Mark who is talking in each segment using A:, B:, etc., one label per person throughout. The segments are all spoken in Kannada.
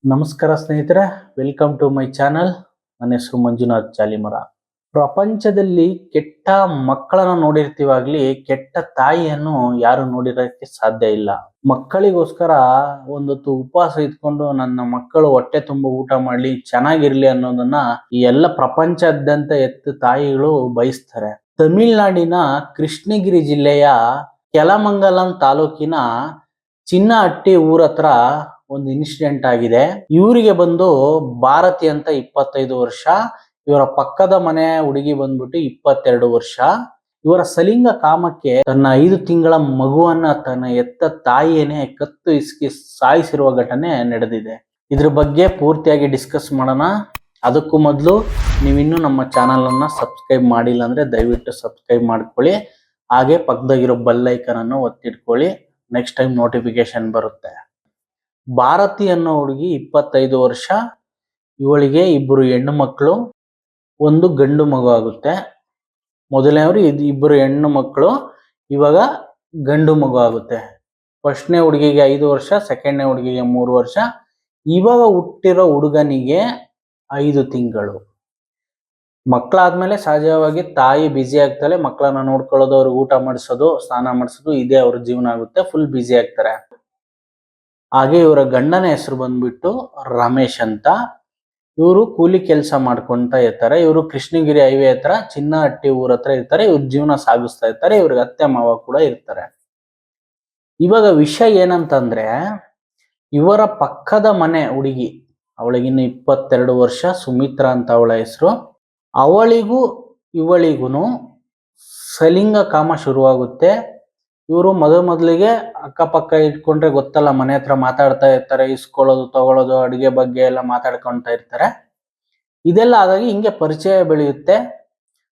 A: ನಮಸ್ಕಾರ ಸ್ನೇಹಿತರೆ, ವೆಲ್ಕಮ್ ಟು ಮೈ ಚಾನಲ್. ನನ್ನ ಹೆಸರು ಮಂಜುನಾಥ್ ಜಾಲಿಮರ. ಪ್ರಪಂಚದಲ್ಲಿ ಕೆಟ್ಟ ಮಕ್ಕಳನ್ನ ನೋಡಿರ್ತೀವಾಗ್ಲಿ, ಕೆಟ್ಟ ತಾಯಿಯನ್ನು ಯಾರು ನೋಡಿರೋಕ್ಕೆ ಸಾಧ್ಯ ಇಲ್ಲ. ಮಕ್ಕಳಿಗೋಸ್ಕರ ಒಂದೊತ್ತು ಉಪವಾಸ ಇಟ್ಕೊಂಡು ನನ್ನ ಮಕ್ಕಳು ಹೊಟ್ಟೆ ತುಂಬ ಊಟ ಮಾಡ್ಲಿ, ಚೆನ್ನಾಗಿರ್ಲಿ ಅನ್ನೋದನ್ನ ಈ ಎಲ್ಲ ಪ್ರಪಂಚದಾದ್ಯಂತ ಎತ್ತು ತಾಯಿಗಳು ಬಯಸ್ತಾರೆ. ತಮಿಳುನಾಡಿನ ಕೃಷ್ಣಗಿರಿ ಜಿಲ್ಲೆಯ ಕೆಲಮಂಗಲಂ ತಾಲೂಕಿನ ಚಿನ್ನಹಟ್ಟಿ ಊರತ್ರ ಒಂದು ಇನ್ಸಿಡೆಂಟ್ ಆಗಿದೆ. ಇವರಿಗೆ ಬಂದು ಭಾರತಿ ಅಂತ 25 ವರ್ಷ, ಇವರ ಪಕ್ಕದ ಮನೆ ಹುಡುಗಿ ಬಂದ್ಬಿಟ್ಟು 22 ವರ್ಷ. ಇವರ ಸಲಿಂಗ ಕಾಮಕ್ಕೆ ತನ್ನ 5 ತಿಂಗಳ ಮಗುವನ್ನ ತನ್ನ ಎತ್ತ ತಾಯಿಯೇನೆ ಕತ್ತು ಇಸ್ಕಿ ಸಾಯಿಸಿರುವ ಘಟನೆ ನಡೆದಿದೆ. ಇದ್ರ ಬಗ್ಗೆ ಪೂರ್ತಿಯಾಗಿ ಡಿಸ್ಕಸ್ ಮಾಡೋಣ. ಅದಕ್ಕೂ ಮೊದಲು ನೀವಿನ್ನೂ ನಮ್ಮ ಚಾನಲ್ ಅನ್ನ ಸಬ್ಸ್ಕ್ರೈಬ್ ಮಾಡಿಲ್ಲ ಅಂದ್ರೆ ದಯವಿಟ್ಟು ಸಬ್ಸ್ಕ್ರೈಬ್ ಮಾಡ್ಕೊಳ್ಳಿ. ಹಾಗೆ ಪಕ್ಕದಾಗಿರೋ ಬೆಲ್ ಐಕಾನ್ ಅನ್ನು ಒತ್ತಿಟ್ಕೊಳ್ಳಿ, ನೆಕ್ಸ್ಟ್ ಟೈಮ್ ನೋಟಿಫಿಕೇಶನ್ ಬರುತ್ತೆ. ಭಾರತಿ ಅನ್ನೋ ಹುಡುಗಿ 25 ವರ್ಷ, ಇವಳಿಗೆ 2 ಹೆಣ್ಣು ಮಕ್ಕಳು, 1 ಗಂಡು ಮಗು ಆಗುತ್ತೆ. ಮೊದಲನೇವರು 2 ಹೆಣ್ಣು ಮಕ್ಕಳು, ಇವಾಗ ಗಂಡು ಮಗು ಆಗುತ್ತೆ. ಫಸ್ಟ್ನೇ ಹುಡುಗಿಗೆ 5 ವರ್ಷ, ಸೆಕೆಂಡ್ನೇ ಹುಡುಗಿಗೆ 3 ವರ್ಷ, ಇವಾಗ ಹುಟ್ಟಿರೋ ಹುಡುಗನಿಗೆ 5 ತಿಂಗಳು. ಮಕ್ಕಳಾದ್ಮೇಲೆ ಸಹಜವಾಗಿ ತಾಯಿ ಬ್ಯುಸಿ ಆಗ್ತಾಳೆ. ಮಕ್ಕಳನ್ನ ನೋಡ್ಕೊಳ್ಳೋದು, ಅವ್ರಿಗೆ ಊಟ ಮಾಡಿಸೋದು, ಸ್ನಾನ ಮಾಡಿಸೋದು, ಇದೇ ಅವ್ರ ಜೀವನ ಆಗುತ್ತೆ. ಫುಲ್ ಬ್ಯುಸಿ ಆಗ್ತಾರೆ. ಹಾಗೆ ಇವರ ಗಂಡನ ಹೆಸರು ಬಂದ್ಬಿಟ್ಟು ರಮೇಶ್ ಅಂತ. ಇವರು ಕೂಲಿ ಕೆಲಸ ಮಾಡ್ಕೊಂತ ಇರ್ತಾರೆ. ಇವರು ಕೃಷ್ಣಗಿರಿ ಹೈವೇ ಹತ್ರ ಚಿನ್ನಹಟ್ಟಿ ಊರ ಹತ್ರ ಇರ್ತಾರೆ. ಇವ್ರ ಜೀವನ ಸಾಗಿಸ್ತಾ ಇರ್ತಾರೆ. ಇವ್ರಿಗೆ ಅತ್ತೆ ಮಾವ ಕೂಡ ಇರ್ತಾರೆ. ಇವಾಗ ವಿಷಯ ಏನಂತಂದ್ರೆ, ಇವರ ಪಕ್ಕದ ಮನೆ ಹುಡುಗಿ, ಅವಳಿಗಿನ್ನು 22 ವರ್ಷ, ಸುಮಿತ್ರಾ ಅಂತ ಅವಳ ಹೆಸರು. ಅವಳಿಗೂ ಇವಳಿಗೂ ಸಲಿಂಗ ಕಾಮ ಶುರುವಾಗುತ್ತೆ. ಇವರು ಮೊದಲಿಗೆ ಅಕ್ಕಪಕ್ಕ ಇಟ್ಕೊಂಡ್ರೆ ಗೊತ್ತಲ್ಲ, ಮನೆ ಹತ್ರ ಮಾತಾಡ್ತಾ ಇರ್ತಾರೆ, ಇಸ್ಕೊಳ್ಳೋದು ತಗೊಳ್ಳೋದು, ಅಡುಗೆ ಬಗ್ಗೆ ಎಲ್ಲ ಮಾತಾಡ್ಕೊಂತ ಇರ್ತಾರೆ. ಇದೆಲ್ಲ ಆದಾಗಿ ಹಿಂಗೆ ಪರಿಚಯ ಬೆಳೆಯುತ್ತೆ.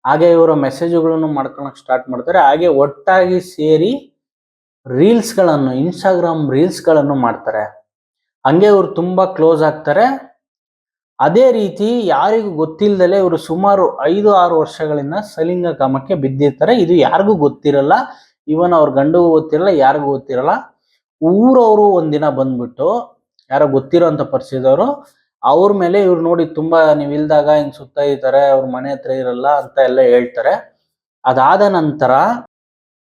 A: ಹಾಗೆ ಇವರು ಮೆಸೇಜ್ಗಳನ್ನು ಮಾಡ್ಕೊಳಕ್ ಸ್ಟಾರ್ಟ್ ಮಾಡ್ತಾರೆ. ಹಾಗೆ ಒಟ್ಟಾಗಿ ಸೇರಿ ರೀಲ್ಸ್ಗಳನ್ನು, ಇನ್ಸ್ಟಾಗ್ರಾಮ್ ರೀಲ್ಸ್ಗಳನ್ನು ಮಾಡ್ತಾರೆ. ಹಂಗೆ ಇವರು ತುಂಬಾ ಕ್ಲೋಸ್ ಆಗ್ತಾರೆ. ಅದೇ ರೀತಿ ಯಾರಿಗೂ ಗೊತ್ತಿಲ್ಲದಲೆ ಇವರು ಸುಮಾರು 5-6 ವರ್ಷಗಳಿಂದ ಸಲಿಂಗ ಕಾಮಕ್ಕೆ ಬಿದ್ದಿರ್ತಾರೆ. ಇದು ಯಾರಿಗೂ ಗೊತ್ತಿರಲ್ಲ. ಇವನ್ ಅವ್ರ ಗಂಡಗೂ ಗೊತ್ತಿರಲ್ಲ, ಯಾರಿಗೂ ಗೊತ್ತಿರಲ್ಲ. ಊರವರು ಒಂದಿನ ಬಂದ್ಬಿಟ್ಟು, ಯಾರೋ ಗೊತ್ತಿರೋ ಅಂತ ಪರಿಚಯದವರು, ಅವ್ರ ಮೇಲೆ ಇವ್ರು ನೋಡಿ ತುಂಬಾ ನೀವ್ ಇಲ್ದಾಗ ಹಿಂಗ್ ಸುತ್ತ ಇರ್ತಾರೆ, ಅವ್ರ ಮನೆ ಹತ್ರ ಇರಲ್ಲ ಅಂತ ಎಲ್ಲ ಹೇಳ್ತಾರೆ. ಅದಾದ ನಂತರ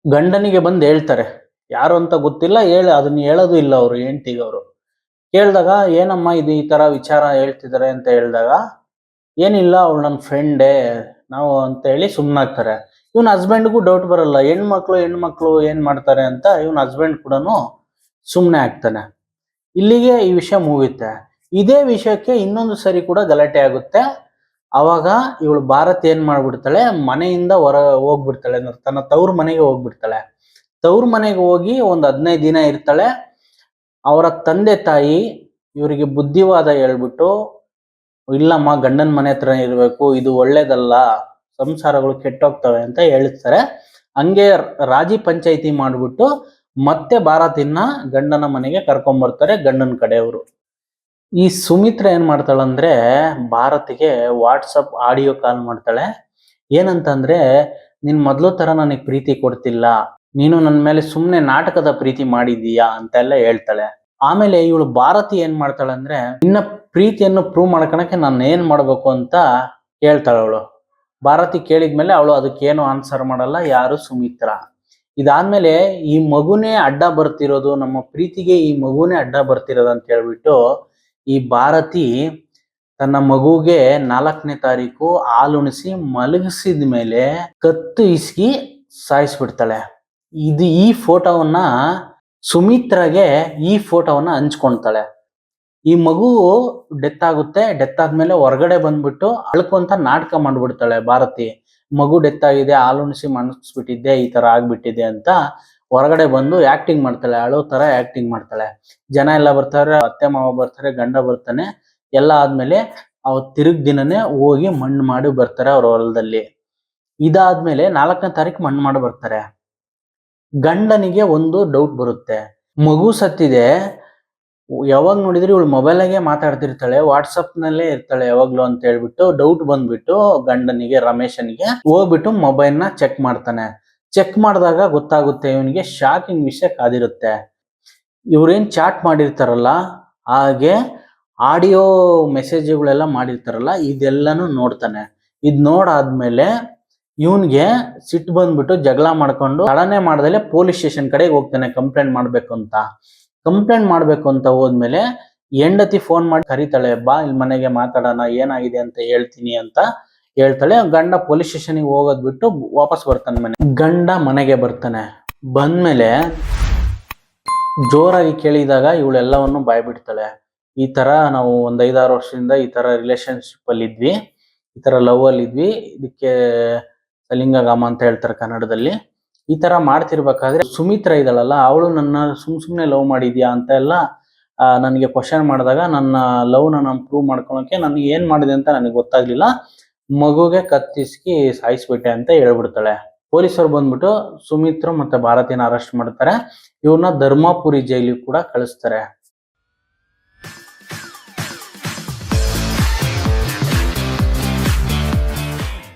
A: ಗಂಡನಿಗೆ ಬಂದು ಹೇಳ್ತಾರೆ, ಯಾರು ಅಂತ ಗೊತ್ತಿಲ್ಲ, ಅದನ್ನ ಹೇಳೋದು ಇಲ್ಲ ಅವರು ಹೆಂಡತಿಗೆ. ಅವರು ಕೇಳಿದಾಗ ಏನಮ್ಮ ಇದು ಈ ತರ ವಿಚಾರ ಹೇಳ್ತಿದ್ದಾರೆ ಅಂತ ಹೇಳಿದಾಗ, ಏನಿಲ್ಲ ಅವಳು ನನ್ನ ಫ್ರೆಂಡೇ ನಾವು ಅಂತ ಹೇಳಿ ಸುಮ್ಮನಾಗ್ತಾರೆ. ಇವನ್ ಹಸ್ಬೆಂಡ್ಗೂ ಡೌಟ್ ಬರಲ್ಲ, ಹೆಣ್ಮಕ್ಳು ಏನ್ ಮಾಡ್ತಾರೆ ಅಂತ. ಇವನ್ ಹಸ್ಬೆಂಡ್ ಕೂಡ ಸುಮ್ಮನೆ ಆಗ್ತಾನೆ. ಇಲ್ಲಿಗೆ ಈ ವಿಷಯ ಮುಗಿಯುತ್ತೆ. ಇದೇ ವಿಷಯಕ್ಕೆ ಇನ್ನೊಂದು ಸರಿ ಕೂಡ ಗಲಾಟೆ ಆಗುತ್ತೆ. ಅವಾಗ ಇವಳು ಭಾರತ್ ಏನ್ ಮಾಡ್ಬಿಡ್ತಾಳೆ, ಮನೆಯಿಂದ ಹೋಗ್ಬಿಡ್ತಾಳೆ, ತನ್ನ ತವ್ರ ಮನೆಗೆ ಹೋಗ್ಬಿಡ್ತಾಳೆ. ತವ್ರ ಮನೆಗೆ ಹೋಗಿ ಒಂದು 15 ದಿನ ಇರ್ತಾಳೆ. ಅವರ ತಂದೆ ತಾಯಿ ಇವರಿಗೆ ಬುದ್ಧಿವಾದ ಹೇಳ್ಬಿಟ್ಟು, ಇಲ್ಲಮ್ಮ ಗಂಡನ ಮನೆ ಹತ್ರ ಇರ್ಬೇಕು, ಇದು ಒಳ್ಳೇದಲ್ಲ, ಸಂಸಾರಗಳು ಕೆಟ್ಟೋಗ್ತವೆ ಅಂತ ಹೇಳ್ತಾರೆ. ಹಂಗೆ ರಾಜಿ ಪಂಚಾಯಿತಿ ಮಾಡ್ಬಿಟ್ಟು ಮತ್ತೆ ಭಾರತಿನ ಗಂಡನ ಮನೆಗೆ ಕರ್ಕೊಂಡ್ಬರ್ತಾರೆ ಗಂಡನ ಕಡೆಯವರು. ಈ ಸುಮಿತ್ರ ಏನ್ ಮಾಡ್ತಾಳಂದ್ರೆ, ಭಾರತಿಗೆ ವಾಟ್ಸಪ್ ಆಡಿಯೋ ಕಾಲ್ ಮಾಡ್ತಾಳೆ. ಏನಂತಂದ್ರೆ, ನೀನ್ ಮೊದ್ಲು ತರ ನನಗೆ ಪ್ರೀತಿ ಕೊಡ್ತಿಲ್ಲ, ನೀನು ನನ್ನ ಮೇಲೆ ಸುಮ್ನೆ ನಾಟಕದ ಪ್ರೀತಿ ಮಾಡಿದೀಯಾ ಅಂತೆಲ್ಲ ಹೇಳ್ತಾಳೆ. ಆಮೇಲೆ ಇವಳು ಭಾರತಿ ಏನ್ ಮಾಡ್ತಾಳೆ ಅಂದ್ರೆ, ನಿನ್ನ ಪ್ರೀತಿಯನ್ನು ಪ್ರೂವ್ ಮಾಡ್ಕೊಳಕ್ಕೆ ನಾನು ಏನ್ ಮಾಡ್ಬೇಕು ಅಂತ ಕೇಳ್ತಾಳೆ ಅವಳು. ಭಾರತಿ ಕೇಳಿದ್ಮೇಲೆ ಅವಳು ಅದಕ್ಕೇನು ಆನ್ಸರ್ ಮಾಡಲ್ಲ, ಯಾರು ಸುಮಿತ್ರ. ಇದಾದ್ಮೇಲೆ ಈ ಮಗುನೇ ಅಡ್ಡ ಬರ್ತಿರೋದು, ನಮ್ಮ ಪ್ರೀತಿಗೆ ಈ ಮಗುನೇ ಅಡ್ಡ ಬರ್ತಿರೋದು ಅಂತ ಹೇಳ್ಬಿಟ್ಟು ಈ ಭಾರತಿ ತನ್ನ ಮಗುಗೆ 4ನೇ ತಾರೀಕು ಹಾಲುಣಿಸಿ ಮಲಗಿಸಿದ ಮೇಲೆ ಕತ್ತು ಇಸ್ಕಿ ಸಾಯಿಸ್ಬಿಡ್ತಾಳೆ. ಈ ಫೋಟೋವನ್ನ ಸುಮಿತ್ರಾಗೆ ಹಂಚ್ಕೊಳ್ತಾಳೆ. ಈ ಮಗು ಡೆತ್ ಆಗುತ್ತೆ. ಡೆತ್ ಆದ್ಮೇಲೆ ಹೊರಗಡೆ ಬಂದ್ಬಿಟ್ಟು ಅಳ್ಕೊಂತ ನಾಟಕ ಮಾಡ್ಬಿಡ್ತಾಳೆ ಭಾರತಿ. ಮಗು ಡೆತ್ ಆಗಿದೆ, ಹಾಲುಣಿಸಿ ಮನಗಿಸ್ಬಿಟ್ಟಿದ್ದೆ, ಈ ತರ ಆಗ್ಬಿಟ್ಟಿದೆ ಅಂತ ಹೊರಗಡೆ ಬಂದು ಆಕ್ಟಿಂಗ್ ಮಾಡ್ತಾಳೆ, ಅಳೋ ತರ ಆಕ್ಟಿಂಗ್ ಮಾಡ್ತಾಳೆ. ಜನ ಎಲ್ಲ ಬರ್ತಾರೆ, ಅತ್ತೆ ಮಾವ ಬರ್ತಾರೆ, ಗಂಡ ಬರ್ತಾನೆ. ಎಲ್ಲ ಆದ್ಮೇಲೆ ಅವ್ರು ತಿರುಗ್ ದಿನನೇ ಹೋಗಿ ಮಣ್ಣು ಮಾಡಿ ಬರ್ತಾರೆ ಅವ್ರ ಹೊಲದಲ್ಲಿ. ಇದಾದ್ಮೇಲೆ 4ನೇ ತಾರೀಕು ಮಣ್ಣು ಮಾಡಿ ಬರ್ತಾರೆ. ಗಂಡನಿಗೆ ಒಂದು ಡೌಟ್ ಬರುತ್ತೆ, ಮಗು ಸತ್ತಿದೆ, ಯಾವಾಗ ನೋಡಿದ್ರೆ ಇವಳು ಮೊಬೈಲಾಗೆ ಮಾತಾಡ್ತಿರ್ತಾಳೆ, ವಾಟ್ಸಪ್ ನಲ್ಲೇ ಇರ್ತಾಳೆ ಯಾವಾಗ್ಲೂ ಅಂತ ಹೇಳ್ಬಿಟ್ಟು ಡೌಟ್ ಬಂದ್ಬಿಟ್ಟು ಗಂಡನಿಗೆ, ರಮೇಶನಿಗೆ ಹೋಗ್ಬಿಟ್ಟು ಮೊಬೈಲ್ ನ ಚೆಕ್ ಮಾಡ್ತಾನೆ. ಚೆಕ್ ಮಾಡಿದಾಗ ಗೊತ್ತಾಗುತ್ತೆ ಇವನಿಗೆ ಶಾಕಿಂಗ್ ವಿಷಯ ಕಾದಿರುತ್ತೆ. ಇವ್ರೇನ್ ಚಾಟ್ ಮಾಡಿರ್ತಾರಲ್ಲ, ಹಾಗೆ ಆಡಿಯೋ ಮೆಸೇಜ್ಗಳೆಲ್ಲ ಮಾಡಿರ್ತಾರಲ್ಲ ಇದೆಲ್ಲನೂ ನೋಡ್ತಾನೆ. ಇದ್ ನೋಡಾದ್ಮೇಲೆ ಇವನ್ಗೆ ಸಿಟ್ಟು ಬಂದ್ಬಿಟ್ಟು ಜಗಳ ಮಾಡ್ಕೊಂಡು ತಡನೆ ಮಾಡ್ದಲೆ ಪೊಲೀಸ್ ಸ್ಟೇಷನ್ ಕಡೆಗೆ ಹೋಗ್ತಾನೆ ಕಂಪ್ಲೇಂಟ್ ಮಾಡ್ಬೇಕು ಅಂತ ಹೋದ್ಮೇಲೆ ಹೆಂಡತಿ ಫೋನ್ ಮಾಡಿ ಕರೀತಾಳೆ, ಬಾ ಇಲ್ಲಿ ಮನೆಗೆ ಮಾತಾಡೋಣ, ಏನಾಗಿದೆ ಅಂತ ಹೇಳ್ತೀನಿ ಅಂತ ಹೇಳ್ತಾಳೆ. ಗಂಡ ಪೊಲೀಸ್ ಸ್ಟೇಷನ್ಗೆ ಹೋಗೋದ್ ಬಿಟ್ಟು ವಾಪಸ್ ಬರ್ತಾನೆ ಗಂಡ ಮನೆಗೆ ಬರ್ತಾನೆ. ಬಂದ್ಮೇಲೆ ಜೋರಾಗಿ ಕೇಳಿದಾಗ ಇವಳೆಲ್ಲವನ್ನು ಬಾಯ್ಬಿಡ್ತಾಳೆ. ಈ ತರ ನಾವು ಒಂದ್ 5-6 ವರ್ಷದಿಂದ ಈ ತರ ರಿಲೇಶನ್ಶಿಪ್ ಅಲ್ಲಿ ಇದ್ವಿ, ಈ ತರ ಲವ್ ಅಲ್ಲಿ ಇದ್ವಿ, ಇದಕ್ಕೆ ಸಲಿಂಗಗಾಮ ಅಂತ ಹೇಳ್ತಾರೆ ಕನ್ನಡದಲ್ಲಿ. ಈ ತರ ಮಾಡ್ತಿರ್ಬೇಕಾದ್ರೆ ಸುಮಿತ್ರಾ ಇದ್ದಾಳಲ್ಲ, ಅವಳು ನನ್ನ ಸುಮ್ನೆ ಲವ್ ಮಾಡಿದ್ಯಾ ಅಂತ ಎಲ್ಲ ನನಗೆ ಕ್ವಶನ್ ಮಾಡಿದಾಗ ನನ್ನ ಲವ್ ನಾನು ಪ್ರೂವ್ ಮಾಡ್ಕೊಳಕ್ಕೆ ನಾನು ಏನ್ ಮಾಡಿದೆ ಅಂತ ನನಗೆ ಗೊತ್ತಾಗ್ಲಿಲ್ಲ, ಮಗುಗೆ ಕತ್ತಿಸ್ಕಿ ಸಾಯಿಸ್ಬಿಟ್ಟೆ ಅಂತ ಹೇಳ್ಬಿಡ್ತಾಳೆ. ಪೊಲೀಸರು ಬಂದ್ಬಿಟ್ಟು ಸುಮಿತ್ರಾ ಮತ್ತೆ ಭಾರತಿನ ಅರೆಸ್ಟ್ ಮಾಡ್ತಾರೆ. ಇವ್ರನ್ನ ಧರ್ಮಪುರಿ ಜೈಲಿಗೆ ಕೂಡ ಕಳಿಸ್ತಾರೆ.